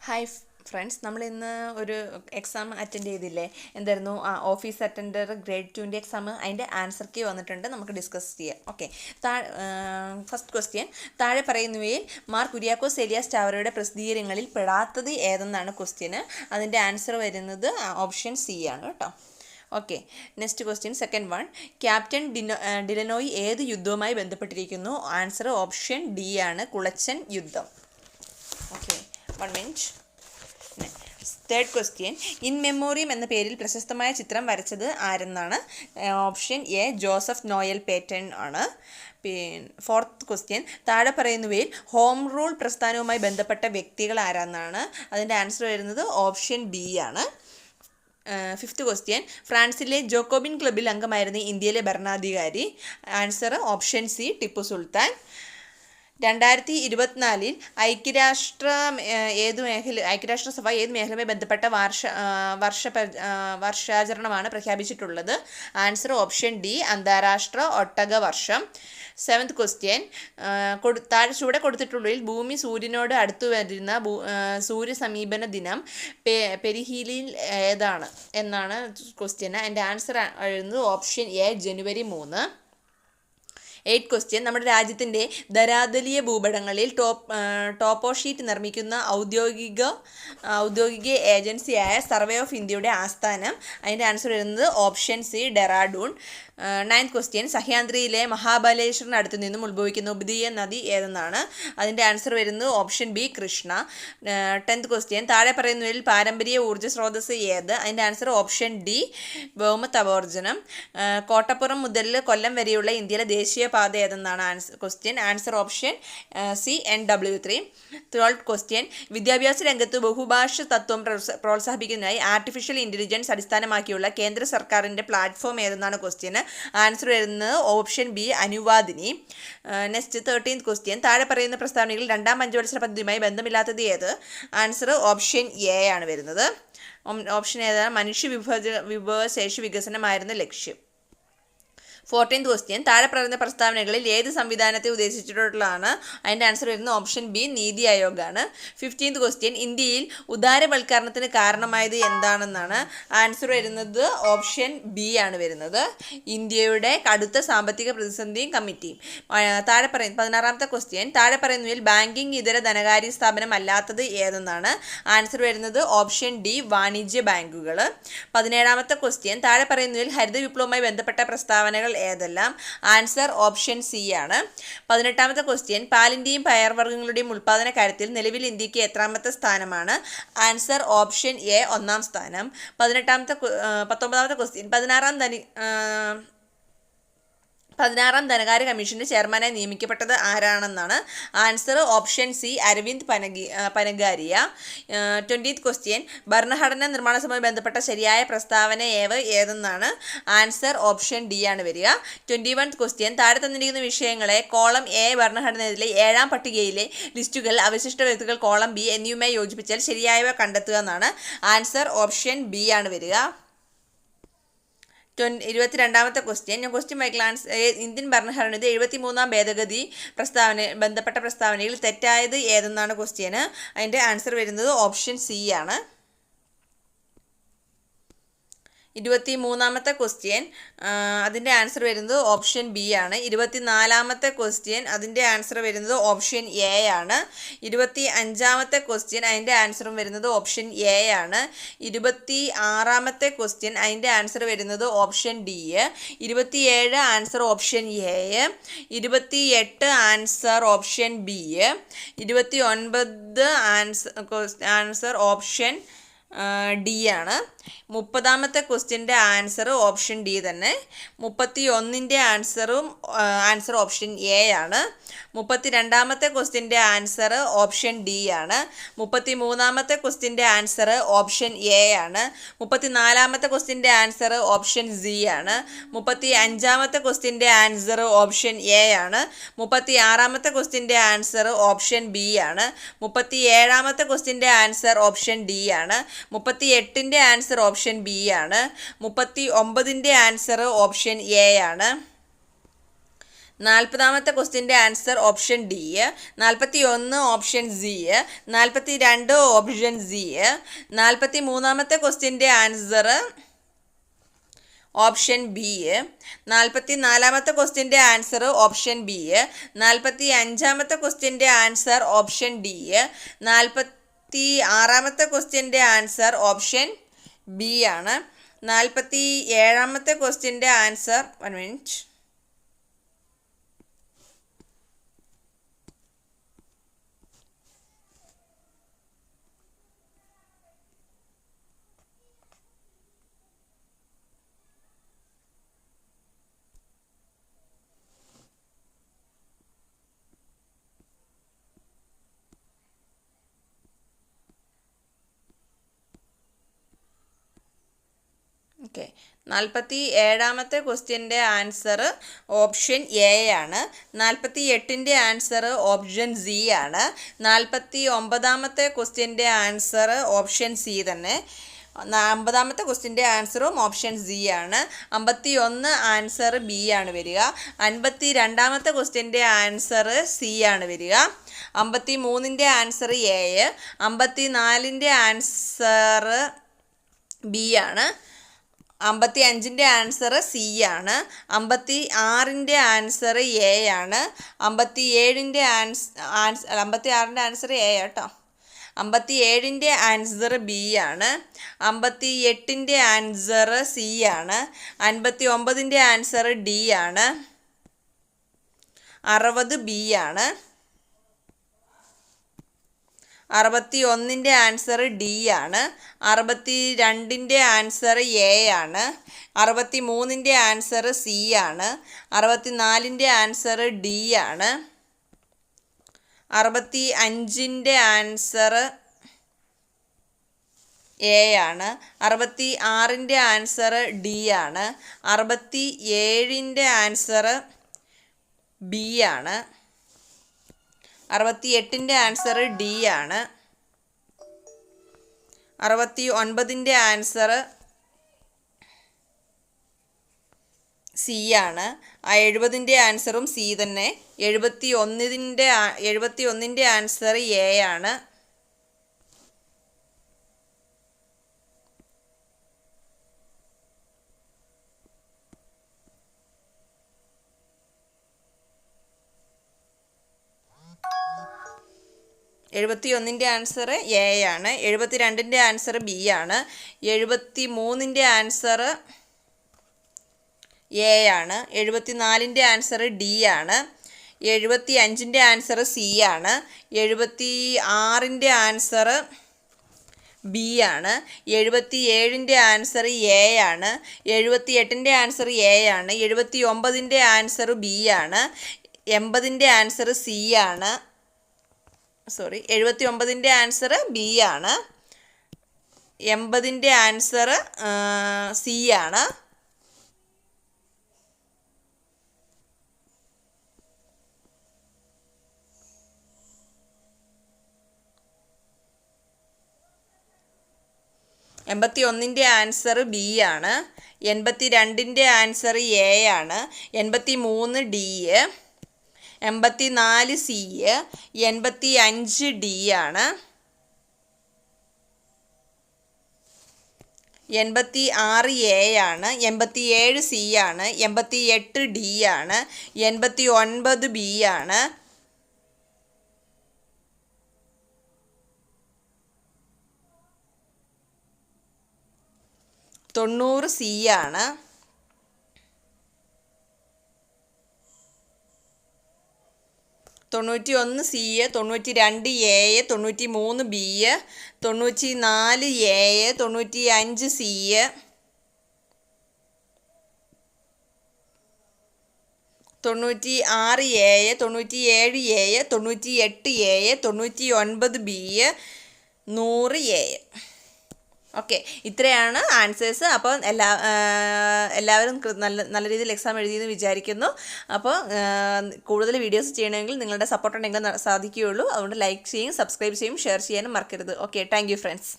Hi friends, നമ്മൾ ഇന്ന് ഒരു എക്സാം അറ്റൻഡ് ചെയ്തില്ലേ? എന്തായിരുന്നു? Office attender grade 2 exam. അതിൻ്റെ ആൻസർ കീ വന്നിട്ടുണ്ട്, നമുക്ക് ഡിസ്കസ് ചെയ്യാം. ഓക്കെ. ഫസ്റ്റ് ക്വസ്റ്റ്യൻ, താഴെ പറയുന്നവയിൽ മാർ കുര്യാക്കോസ് ഏലിയാസ് ചാവറയുടെ പ്രസിദ്ധീകരണങ്ങളിൽ പെടാത്തത് ഏതെന്നാണ് ക്വസ്റ്റ്യന്. അതിൻ്റെ ആൻസർ വരുന്നത് ഓപ്ഷൻ സി ആണ് കേട്ടോ. Okay. Next question, second one, captain Delannoy ഏത് യുദ്ധവുമായി ബന്ധപ്പെട്ടിരിക്കുന്നു? ആൻസർ ഓപ്ഷൻ ഡി ആണ്, കുളച്ചൻ യുദ്ധം. Okay, 1 minute. Third question, in memoriam എന്ന പേരിൽ പ്രശസ്തമായ ചിത്രം വരച്ചത് ആരെന്നാണ്? Option A Joseph Noel patron ആണ്. ഫോർത്ത് ക്വസ്റ്റ്യൻ, താഴെ പറയുന്നവയിൽ ഹോം റൂൾ പ്രസ്ഥാനവുമായി ബന്ധപ്പെട്ട വ്യക്തികൾ ആരാന്നാണ്? അതിൻ്റെ ആൻസർ വരുന്നത് ഓപ്ഷൻ ബി ആണ്. ഫിഫ്ത്ത് ക്വസ്റ്റ്യൻ, ഫ്രാൻസിലെ ജോക്കോബിൻ ക്ലബിൽ അംഗമായിരുന്ന ഇന്ത്യയിലെ ഭരണാധികാരി? Answer option C Tipu Sultan. 2024 ഐക്യരാഷ്ട്രസഭ ഏത് മേഖലയുമായി ബന്ധപ്പെട്ട വർഷാചരണമാണ് പ്രഖ്യാപിച്ചിട്ടുള്ളത്? ആൻസർ ഓപ്ഷൻ ഡി അന്താരാഷ്ട്ര ഒട്ടക വർഷം. സെവൻത് ക്വസ്റ്റ്യൻ, ചുവടെ കൊടുത്തിട്ടുള്ളതിൽ ഭൂമി സൂര്യനോട് അടുത്തു വരുന്ന സൂര്യ സമീപന ദിനം പെരിഹീലിൽ ഏതാണ് എന്നാണ് ക്വസ്റ്റ്യൻ. അതിൻ്റെ ആൻസർ എഴുതുന്നത് option A January 3. Eight question, നമ്മുടെ രാജ്യത്തിൻ്റെ ധരാതലീയ ഭൂപടങ്ങളിൽ ടോപ്പോഷീറ്റ് നിർമ്മിക്കുന്ന ഔദ്യോഗിക ഏജൻസിയായ സർവേ ഓഫ് ഇന്ത്യയുടെ ആസ്ഥാനം? അതിൻ്റെ ആൻസർ വരുന്നത് option C Dehradun. Ninth question, സഹ്യാദ്രിയിലെ മഹാബലേശ്വറിന് അടുത്ത് നിന്നും ഉത്ഭവിക്കുന്ന ഉപനദീയ നദി ഏതെന്നാണ്? അതിൻ്റെ ആൻസർ വരുന്നത് option B Krishna. 10th question, താഴെ പറയുന്നവരിൽ പാരമ്പര്യ ഊർജ്ജ സ്രോതസ് ഏത്? അതിൻ്റെ ആൻസർ ഓപ്ഷൻ ഡി വ്യോമതപോർജനം. കോട്ടപ്പുറം മുതൽ കൊല്ലം വരെയുള്ള ഇന്ത്യയിലെ ദേശീയ പാത ഏതെന്നാണ് question. Answer option C NW3. 12th question, വിദ്യാഭ്യാസ രംഗത്ത് ബഹുഭാഷ തത്വം പ്രോത്സാഹിപ്പിക്കുന്നതിനായി ആർട്ടിഫിഷ്യൽ ഇൻ്റലിജൻസ് അടിസ്ഥാനമാക്കിയുള്ള കേന്ദ്ര സർക്കാരിൻ്റെ പ്ലാറ്റ്ഫോം ഏതെന്നാണ് ക്വസ്റ്റ്യൻ. ആൻസർ വരുന്നത് option B Anuvadini. Next 13th question, താഴെ പറയുന്ന പ്രസ്താവനയിൽ രണ്ടാം പഞ്ചവത്സര പദ്ധതിയുമായി ബന്ധമില്ലാത്തത് ഏത്? ആൻസർ ഓപ്ഷൻ എ ആണ് വരുന്നത്. ഓപ്ഷൻ ഏതാണ്? മനുഷ്യ വിഭവശേഷി വികസനമായിരുന്നു ലക്ഷ്യം. 14th ക്വസ്റ്റ്യൻ, താഴെ പറയുന്ന പ്രസ്താവനകളിൽ ഏത് സംവിധാനത്തെ ഉദ്ദേശിച്ചിട്ടുള്ളതാണ്? അതിൻ്റെ ആൻസർ വരുന്നത് ഓപ്ഷൻ ബി നീതി ആയോഗാണ്. 15th ക്വസ്റ്റ്യൻ, ഇന്ത്യയിൽ ഉദാരവൽക്കരണത്തിന് കാരണമായത് എന്താണെന്നാണ്? ആൻസർ വരുന്നത് ഓപ്ഷൻ ബി ആണ് വരുന്നത്, ഇന്ത്യയുടെ കടുത്ത സാമ്പത്തിക പ്രതിസന്ധിയും കമ്മിറ്റിയും. 16ാമത്തെ ക്വസ്റ്റ്യൻ, താഴെ പറയുന്നതിൽ ബാങ്കിങ് ഇതര ധനകാര്യ സ്ഥാപനം അല്ലാത്തത് ഏതെന്നാണ്? ആൻസർ വരുന്നത് ഓപ്ഷൻ ഡി വാണിജ്യ ബാങ്കുകൾ. 17ാമത്തെ ക്വസ്റ്റ്യൻ, താഴെ പറയുന്നതിൽ ഹരിത വിപ്ലവവുമായി ബന്ധപ്പെട്ട പ്രസ്താവനകൾ ഏതെല്ലാം? ആൻസർ ഓപ്ഷൻ സി ആണ്. 18ാമത്തെ ക്വസ്റ്റ്യൻ, പാലിൻ്റെയും പയർവർഗ്ഗങ്ങളുടെയും ഉൽപ്പാദന കാര്യത്തിൽ നിലവിൽ ഇന്ത്യക്ക് എത്രാമത്തെ സ്ഥാനമാണ്? ആൻസർ ഓപ്ഷൻ എ 1ാം സ്ഥാനം. 19ാമത്തെ ക്വസ്റ്റ്യൻ, 16ാം ധനകാര്യ കമ്മീഷന്റെ ചെയർമാനായി നിയമിക്കപ്പെട്ടത് ആരാണെന്നാണ്? Answer option C Arvind Panagariya. 20th question, ഭരണഘടനാ നിർമ്മാണ സഭയുമായി ബന്ധപ്പെട്ട ശരിയായ പ്രസ്താവന ഏതെന്നാണ്? ആൻസർ ഓപ്ഷൻ ഡി ആണ് വരിക. 21th ക്വസ്റ്റ്യൻ, താഴെ തന്നിരിക്കുന്ന വിഷയങ്ങളെ കോളം എ ഭരണഘടനയിലെ 7ാം പട്ടികയിലെ ലിസ്റ്റുകൾ അവശിഷ്ട വ്യക്തികൾ കോളം ബി എന്നിവയുമായി യോജിപ്പിച്ചാൽ ശരിയായവ കണ്ടെത്തുക എന്നാണ്? ആൻസർ ഓപ്ഷൻ ബി ആണ് വരിക. 22ാമത്തെ question, question by glance, Indian ഭരണഘടനയുടെ 73ാം ഭേദഗതി ബന്ധപ്പെട്ട പ്രസ്താവനയിൽ തെറ്റായത് ഏതെന്നാണ് ക്വസ്റ്റ്യന്? അതിൻ്റെ ആൻസർ വരുന്നത് ഓപ്ഷൻ സി ആണ്. 23ാമത്തെ ക്വസ്റ്റ്യൻ, അതിൻ്റെ ആൻസർ വരുന്നത് ഓപ്ഷൻ ബി ആണ്. 24ാമത്തെ ക്വസ്റ്റ്യൻ, അതിൻ്റെ ആൻസർ വരുന്നത് ഓപ്ഷൻ എ ആണ്. 25ാമത്തെ ക്വസ്റ്റ്യൻ, അതിൻ്റെ ആൻസറും വരുന്നത് ഓപ്ഷൻ എ ആണ്. 26ാമത്തെ ക്വസ്റ്റ്യൻ, അതിൻ്റെ ആൻസർ വരുന്നത് option D. 27 answer option A. 28 answer option B. 29 answer option D ആണ്. 30ാമത്തെ ക്വസ്റ്റ്യൻ്റെ ആൻസർ ഓപ്ഷൻ ഡി തന്നെ. 31ൻ്റെ ആൻസർ ഓപ്ഷൻ എ ആണ്. 32ാമത്തെ ക്വസ്റ്റ്യൻ്റെ ആൻസർ ഓപ്ഷൻ ഡി ആണ്. 33ാമത്തെ ക്വസ്റ്റ്യൻ്റെ ആൻസർ ഓപ്ഷൻ എ ആണ്. 34ാമത്തെ ക്വസ്റ്റ്യൻ്റെ ആൻസർ ഓപ്ഷൻ സി ആണ്. 35ാമത്തെ ക്വസ്റ്റ്യൻ്റെ ആൻസർ ഓപ്ഷൻ എ ആണ്. 36ാമത്തെ ക്വസ്റ്റ്യൻ്റെ ആൻസർ ഓപ്ഷൻ ബി ആണ്. 37ാമത്തെ ക്വസ്റ്റ്യൻ്റെ answer option D ആണ്. 38ൻ്റെ ആൻസർ ഓപ്ഷൻ ബി ആണ്. 39ൻ്റെ ആൻസർ ഓപ്ഷൻ എ ആണ്. 40ാമത്തെ ക്വസ്റ്റ്യൻ്റെ answer option D. 41 option C. 42 option C. 43ാമത്തെ ക്വസ്റ്റ്യൻ്റെ ആൻസർ ഓപ്ഷൻ ബി. 44ാമത്തെ ക്വസ്റ്റ്യൻ്റെ ആൻസർ ഓപ്ഷൻ ബി. 45ാമത്തെ ക്വസ്റ്റ്യൻ്റെ ആൻസർ ഓപ്ഷൻ ഡി. 46ാമത്തെ ക്വസ്റ്റ്യൻ്റെ ആൻസർ ഓപ്ഷൻ ബി ആണ്. 47ാമത്തെ ക്വസ്റ്റ്യൻ്റെ ആൻസർ 1 മിനിറ്റ്. ഓക്കെ, 47ാമത്തെ ക്വസ്റ്റ്യൻ്റെ ആൻസർ ഓപ്ഷൻ എ ആണ്. 48ൻ്റെ ആൻസർ ഓപ്ഷൻ സി ആണ്. 49ാമത്തെ ക്വസ്റ്റ്യൻ്റെ ആൻസർ ഓപ്ഷൻ സി തന്നെ. 50ാമത്തെ ക്വസ്റ്റ്യൻ്റെ ആൻസറും ഓപ്ഷൻ സി ആണ്. 51 ആൻസർ ബി ആണ് വരിക. 52ാമത്തെ ക്വസ്റ്റ്യൻ്റെ ആൻസർ സി ആണ് വരിക. 53ൻ്റെ ആൻസർ എ. 54ൻ്റെ ആൻസർ ബി ആണ്. 55ൻ്റെ ആൻസർ സി ആണ്. 56ൻ്റെ ആൻസർ എ ആണ്. 57ൻ്റെ 56ൻ്റെ ആൻസർ എ കേട്ടോ. 57ൻ്റെ ആൻസർ ബി ആണ്. 58ൻ്റെ ആൻസർ സി ആണ്. 59ൻ്റെ ആൻസർ ഡി ആണ്. 60 ബി ആണ്. 61ൻ്റെ ആൻസർ ഡി ആണ്. 62ൻ്റെ ആൻസർ എ ആണ്. 63ൻ്റെ ആൻസർ സി ആണ്. 64ൻ്റെ ആൻസർ ഡി ആണ്. 65ൻ്റെ ആൻസർ എ ആണ്. 66ൻ്റെ ആൻസർ ഡി ആണ്. 67ൻ്റെ ആൻസർ ബി ആണ്. 68ൻ്റെ ആൻസർ ഡി ആണ്. 69ൻ്റെ ആൻസർ സി ആണ്. 70ൻ്റെ ആൻസറും സി തന്നെ. 71ൻ്റെ ആൻസർ എ ആണ്. 71ൻ്റെ ആൻസർ എ ആണ്. 72ൻ്റെ ആൻസർ ബി ആണ്. 73ൻ്റെ ആൻസർ എ ആണ്. 74ൻ്റെ ആൻസർ ഡി ആണ്. 75ൻ്റെ ആൻസർ സി ആണ്. 76ൻ്റെ ആൻസർ ബി ആണ്. 77ൻ്റെ ആൻസർ എ ആണ്. 78ൻ്റെ ആൻസർ എ ആണ്. 79ൻ്റെ ആൻസർ ബി ആണ്. 80ൻ്റെ ആൻസർ സി ആണ്. 79ൻ്റെ ആൻസർ ബി ആണ്. 80ൻ്റെ ആൻസർ സി ആണ്. എൺപത്തിയൊന്നിൻ്റെ ആൻസർ ബി ആണ്. 82ൻ്റെ ആൻസർ എ ആണ്. 83 ഡി. 84 സി. 85 ഡി ആണ്. 86 എ ആണ്. 87 സി ആണ്. 88 ഡി ആണ്. 89 ബി ആണ്. 90 സി ആണ്. 91 C. 92 A. 93 B. 94 A. 95 C. 96 A. 97 A. 98 A. 99 B. 100 A. Okay, ഇത്രയാണ് ആൻസേഴ്സ്. അപ്പോൾ എല്ലാവരും നല്ല രീതിയിൽ എക്സാം എഴുതിയെന്ന് വിചാരിക്കുന്നു. അപ്പോൾ കൂടുതൽ വീഡിയോസ് ചെയ്യണമെങ്കിൽ നിങ്ങളുടെ സപ്പോർട്ട് ഉണ്ടെങ്കിൽ സാധിക്കുകയുള്ളൂ. അതുകൊണ്ട് ലൈക്ക് ചെയ്യും, സബ്സ്ക്രൈബ് ചെയ്യും, ഷെയർ ചെയ്യാനും മറക്കരുത്. Okay, thank you friends.